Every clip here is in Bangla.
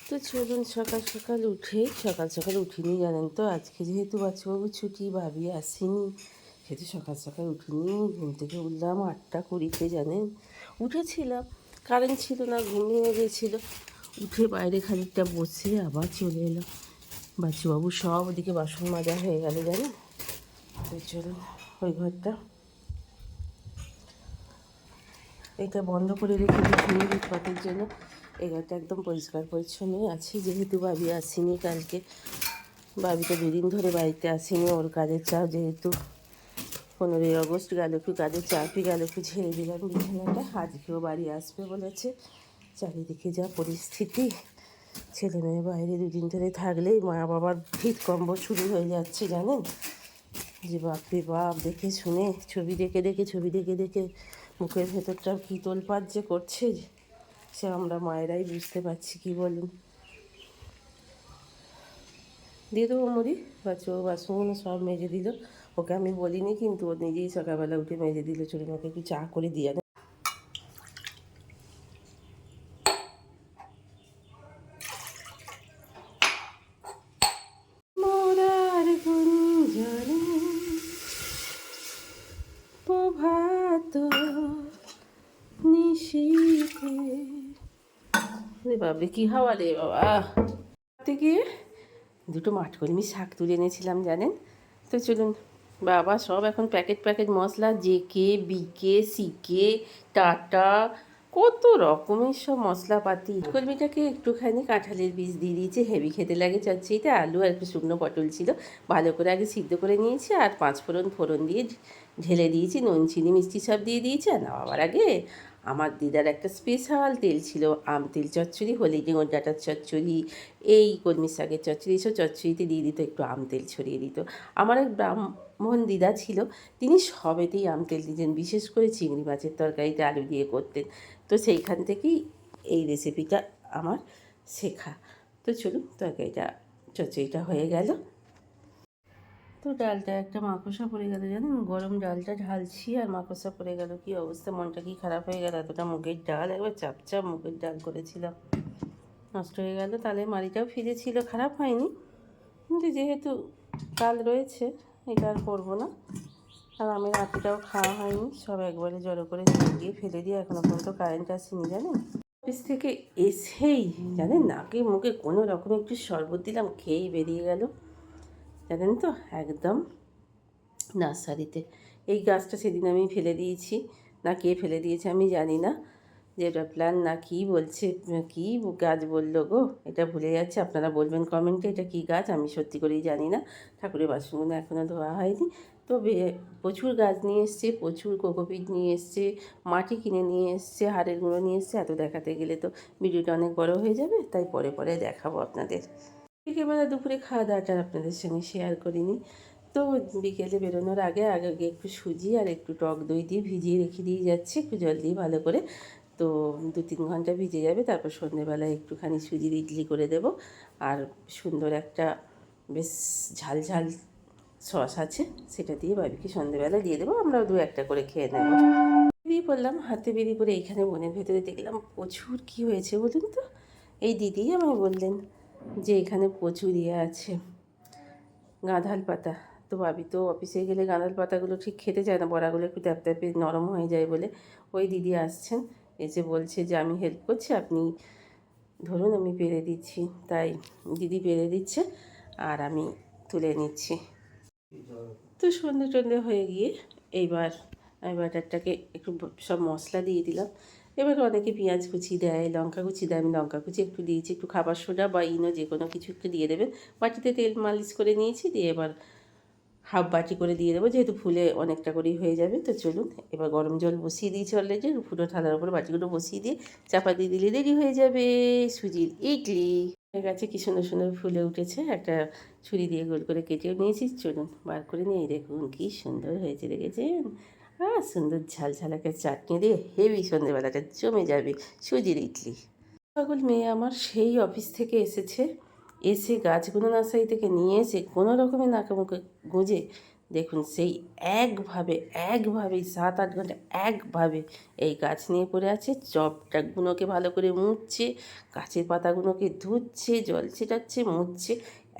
তো চলুন সকাল সকাল উঠিনি জানেন তো, আজকে যেহেতু বাচ্চাবাবুর ছুটি, ভাবি আসেনি, সেহেতু সকাল সকাল উঠিনি। ঘুম থেকে উঠলাম 8:20 জানেন। উঠেছিলাম, কারেন্ট ছিল না, ঘুমিয়ে গিয়েছিল। উঠে বাইরে খানিকটা বসে আবার চলে এলাম। বাচ্চাবাবু সব ওদিকে বাসন মাজা হয়ে গেল জানেন। তো চলুন ওই ঘরটা, এটা বন্ধ করে রেখে দিচ্ছি উৎপাতের জন্য। এই ঘরটা একদম পরিষ্কার পরিচ্ছন্নই আছে, যেহেতু ভাবি আসেনি কালকে। ভাবি তো দুদিন ধরে বাড়িতে আসেনি, ওর কাজের চাপ যেহেতু। 15ই আগস্ট গেল, একটু কাজের চাপই গেল, একটু ঝেড়ে দিলাম বিছানাটা। আজকেও বাড়ি আসবে বলেছে। চারিদিকে যা পরিস্থিতি, ছেলে মেয়ে বাইরে দুদিন ধরে থাকলেই মা বাবার ভিতকম্ব শুরু হয়ে যাচ্ছে জানেন। যে বাপরে বাপ, দেখে শুনে ছবি দেখে দেখে মুখের ভেতরটাও কী তোলপাড় যে করছে, সে আমরা মায়েরাই বুঝতে পারছি। কি বলুন, দিয়ে দেবো মুড়ি। বাসনগুলো সব মেজে দিল। ওকে আমি বলিনি, কিন্তু ও নিজেই সকালবেলা উঠে মেজে দিল। চলুন ওকে একটু চা করে দিয়ে না। মোরার গুঞ্জনে প্রভাত নিশীথে। বাবরে কী হাওয়া রে বাবা। থেকে দুটো মাঠকলমি শাক তুলে এনেছিলাম জানেন। তো চলুন, বাবা সব এখন প্যাকেট প্যাকেট মশলা, জেকে বিকে সিকে টাটা, কত রকমের সব মশলাপাতি। কলমিটাকে একটুখানি কাঁঠালের বীজ দিয়ে দিয়েছি, হেভি খেতে লাগে চচ্চড়িতে। আলু আর একটু শুকনো পটল ছিল, ভালো করে আগে সিদ্ধ করে নিয়েছি, আর 5 ফোড়ন ফোড়ন দিয়ে ঢেলে দিয়েছি, নুন চিনি মিষ্টি সব দিয়ে দিয়েছি। আর নামাবার আগে আমার দিদার একটা স্পেশাল তেল ছিল, আম তেল চচ্চড়ি হলে ডিঙর ডাঁটার চচ্চড়ি, এই কলমি শাকের চচ্চড়ি, এইসব চচ্চড়িতে দিয়ে দিত একটু আম তেল ছড়িয়ে দিত। আমার এক ব্রাহ্মণ দিদা ছিল, তিনি সবেতেই আম তেল দিতেন, বিশেষ করে চিংড়ি মাছের তরকারিতে আলু দিয়ে করতেন। তো সেইখান থেকেই এই রেসিপিটা আমার শেখা। তো চলুন চচ্চড়িটা হয়ে গেল। তো ডালটা একটা মাকড়সা পড়ে গেল জানেন, গরম ডালটা ঢালছি আর মাকড়সা পড়ে গেল। কি অবস্থা, মনটা কি খারাপ হয়ে গেল। এতটা মুগের ডাল, একবার চাপচাপ মুগের ডাল করেছিলাম, নষ্ট হয়ে গেল। তাহলে মাড়িটাও ফিরেছিল, খারাপ হয়নি, কিন্তু যেহেতু কাল রয়েছে এটা আর করবো না। আর আমের আটিটাও খাওয়া হয়নি, সব একবারে জড়ো করে দিয়ে ফেলে দিয়ে এখনও পর্যন্ত কারেন্ট আসেনি জানেন। অফিস থেকে এসেই জানেন নাকে মুখে কোনো রকম একটু শরবত দিলাম, খেয়েই বেরিয়ে গেল জানেন তো, একদম নার্সারিতে। এই গাছটা সেদিন আমি ফেলে দিয়েছি, না কে ফেলে দিয়েছে আমি জানি না, যে এটা প্ল্যান না কি বলছে, কি গাছ বললো গো, এটা ভুলে যাচ্ছে। আপনারা বলবেন কমেন্টে এটা কি গাছ, আমি সত্যি করেই জানি না। ঠাকুরের বাসনগুলো এখনও ধোয়া হয়নি। তবে প্রচুর গাছ নিয়ে এসছে, প্রচুর কোকোপিট নিয়ে এসছে, মাটি কিনে নিয়ে এসছে, হাড়ের গুঁড়ো নিয়ে এসছে। এত দেখাতে গেলে তো ভিডিওটা অনেক বড় হয়ে যাবে, তাই পরে পরে দেখাবো আপনাদের। বিকেলবেলা দুপুরে খাওয়া দাওয়াটা আপনাদের সঙ্গে শেয়ার করিনি। তো বিকেলে বেরোনোর আগে আগে একটু সুজি আর একটু টক দই দিয়ে ভিজিয়ে রেখে দিয়ে যাচ্ছি, একটু জল দিয়ে ভালো করে। তো 2-3 ঘন্টা ভিজে যাবে, তারপর সন্ধ্যেবেলায় একটুখানি সুজির ইডলি করে দেব। আর সুন্দর একটা বেশ ঝাল ঝাল সস আছে, সেটা দিয়ে ভাবিকে সন্ধ্যেবেলা দিয়ে দেবো, আমরাও 2-1টা করে খেয়ে নেব। বেরিয়ে পড়লাম, হাতে বেরিয়ে পড়ে এইখানে বনের ভেতরে দেখলাম প্রচুর কি হয়েছে বলুন তো। এই দিদি আমায় বললেন যে এখানে প্রচুর ইয়ে আছে, গাঁধাল পাতা। তো ভাবি তো অফিসে গেলে গাঁধাল পাতাগুলো ঠিক খেতে চায় না, বড়াগুলো একটু ট্যাপট্যাপে নরম হয়ে যায় বলে। ওই দিদি আসছেন, এসে বলছে যে আমি হেল্প করছি, আপনি ধরুন আমি পেরে দিচ্ছি। তাই দিদি পেরে দিচ্ছে আর আমি তুলে নিচ্ছি। তো সন্ধে টন্ধে হয়ে গিয়ে এইবার আমি ব্যাটারটাকে একটু সব মশলা দিয়ে দিলাম। এবার অনেকে পেঁয়াজ কুচি দেয়, লঙ্কা কুচি দেয়, আমি লঙ্কা কুচি একটু দিয়েছি, একটু খাবার সোডা বা ইনো যে কোনো কিছু একটু দিয়ে দেবেন। বাটিতে তেল মালিশ করে নিয়েছি, দিয়ে এবার হাফ বাটি করে দিয়ে দেবো, যেহেতু ফুলে অনেকটা করেই হয়ে যাবে। তো চলুন, এবার গরম জল বসিয়ে দিয়েছি অলরেডি, ফুটো থালার উপরে বাটিগুলো বসিয়ে দিয়ে চাপা দিয়ে দিলে রেডি হয়ে যাবে সুজির ইডলি। হয়ে গেছে, কি সুন্দর সুন্দর ফুলে উঠেছে। একটা ছুরি দিয়ে গোল করে কেটেও নিয়েছি, চলুন বার করে নিয়ে দেখুন কি সুন্দর হয়েছে, দেখেছেন। আর সুন্দর ঝাল ঝাল একটা চাটনি দিয়ে হেভি সন্ধ্যেবেলাটা জমে যাবে সুজির ইডলি। পাগল মেয়ে আমার সেই অফিস থেকে এসেছে, এসে গাছগুলো নার্সারি থেকে নিয়ে এসে কোনো রকমের নাকে মুখে গুঁজে দেখুন সেই একভাবে একভাবেই 7-8 ঘন্টা একভাবে এই গাছ নিয়ে পড়ে আছে, চপটাগুলোকে ভালো করে মুছছে, গাছের পাতাগুলোকে ধুচ্ছে, জল ছেটাচ্ছে, মুছছে,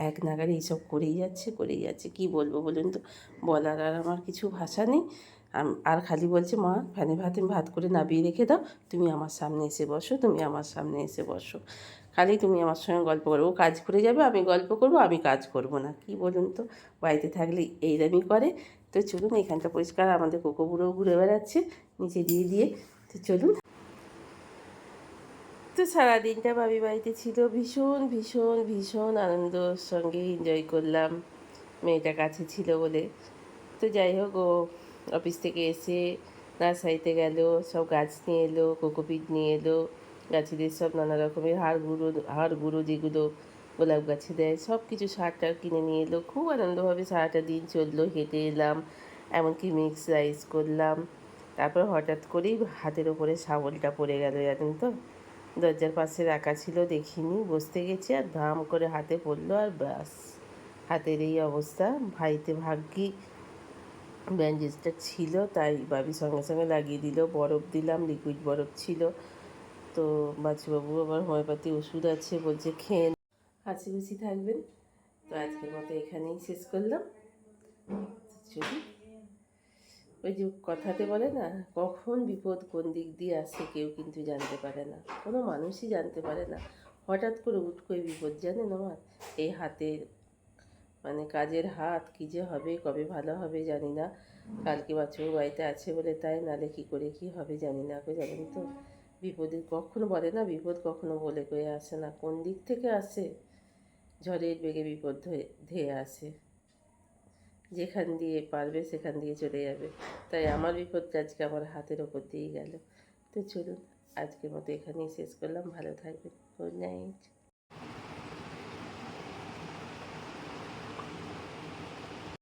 এক নাগাড়ে এইসব করেই যাচ্ছে। কী বলবো বলুন তো, বলার আর আমার কিছু ভাষা নেই। আর খালি বলছে, মা ফ্যানে ভাত করে নামিয়ে রেখে দাও, তুমি আমার সামনে এসে বসো, তুমি আমার সামনে এসে বসো, খালি তুমি আমার সঙ্গে গল্প করো। ও কাজ করে যাবে, আমি গল্প করব, আমি কাজ করব না। কি বলুন তো, বাড়িতে থাকলে এইরকমই করে। তো চলুন, এখানটা পরিষ্কার, আমাদের কোকো বুড়ো ঘুরে বেড়াচ্ছে নিচে দিয়ে। তো চলুন। তো সারাদিনটা ভাবি বাড়িতে ছিল, ভীষণ ভীষণ ভীষণ আনন্দর সঙ্গে এনজয় করলাম, মেয়েটা কাছে ছিল বলে। তো যাই হোক, ও অফিস থেকে এসে নার্সারিতে গেল, সব গাছ নিয়ে এলো, কোকোপিট নিয়ে এলো, গাছেদের সব নানা রকমের হাড় গুঁড়ো যেগুলো গোলাপ গাছে দেয়, সব কিছু সার টার কিনে নিয়ে এলো। খুব আনন্দভাবে সারাটা দিন চললো, হেঁটে এলাম, এমনকি মিক্স রাইস করলাম। তারপর হঠাৎ করেই হাতের ওপরে শাবলটা পড়ে গেল, জানেন তো। দরজার পাশে রাখা ছিল, দেখিনি, বসতে গেছি আর ধাম করে হাতে পড়লো, আর ব্যাস হাতের এই অবস্থা। ভাইতে ভাগ্যি ব্যান্ডেজটা ছিল, তাই বাবি সঙ্গে সঙ্গে লাগিয়ে দিল, বরফ দিলাম, লিকুইড বরফ ছিল। তো বাচ্চুবাবু আবার হোমিওপ্যাথি ওষুধ আছে, বলছে খেয়ে হাসি খুশি থাকবেন। তো আজকের মতো এখানেই শেষ করলাম। চলুন, ওই যে কথাতে বলে না, কখন বিপদ কোন দিক দিয়ে আসে কেউ কিন্তু জানতে পারে না, কোনো মানুষই জানতে পারে না। হঠাৎ করে উঠকোই বিপদ, জানেন আমার এই হাতের, মানে কাজের হাত, কী যে হবে, কবে ভালো হবে জানি না। কালকে বাচ্চাও বাড়িতে আছে বলে তাই, নালে কী করে কী হবে জানি না। জানেন তো, বিপদের কখনো বলে না, বিপদ কখনো বলে কয়ে আসে না, কোন দিক থেকে আসে, ঝড়ের বেগে বিপদ ধেয়ে আসে, যেখান দিয়ে পারবে সেখান দিয়ে চলে যাবে। তাই আমার বিপদটা আজকে আমার হাতের ওপর দিয়েই গেল। তো চলুন, আজকের মতো এখানেই শেষ করলাম। ভালো থাকবেন। Good night.